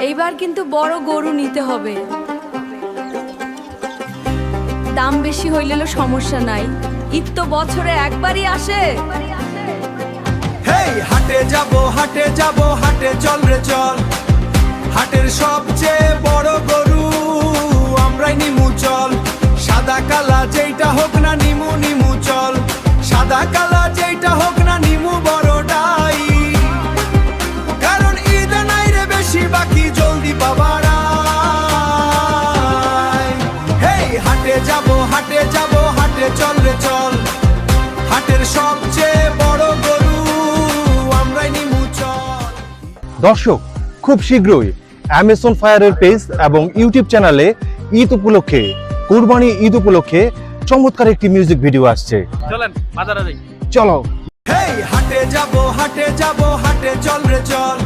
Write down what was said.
এইবার কিন্তু বড় গরু নিতে হবে। দাম বেশি হইলেও সমস্যা নাই, ঈদ তো বছরে একবারই আসে। হেই হাটে যাব হাটে চল রে চল, হাটের সবচেয়ে বড় গরু আমরাই নিমু চল। সাদা কালা যেইটা হোক না নিমু নিমু চল, সাদা কালা যেইটা হোক না নিমু বড়টাই, কারণ ঈদ নাই রে বেশি বাকি জলদি পাবার আয়। হেই হাটে যাব হাটে চল রে চল, হাটের সবচেয়ে বড় গরু আমরাই নিমু চল। দর্শক, খুব শীঘ্রই অ্যামাজন ফায়ারের পেজ এবং ইউটিউব চ্যানেলে ঈদ উপলক্ষে, কুরবানি ঈদ উপলক্ষে চমৎকার একটি মিউজিক ভিডিও আসছে। চলেন বাজারে যাই। চলো। হেই হাটে যাব হাটে চল রে চল,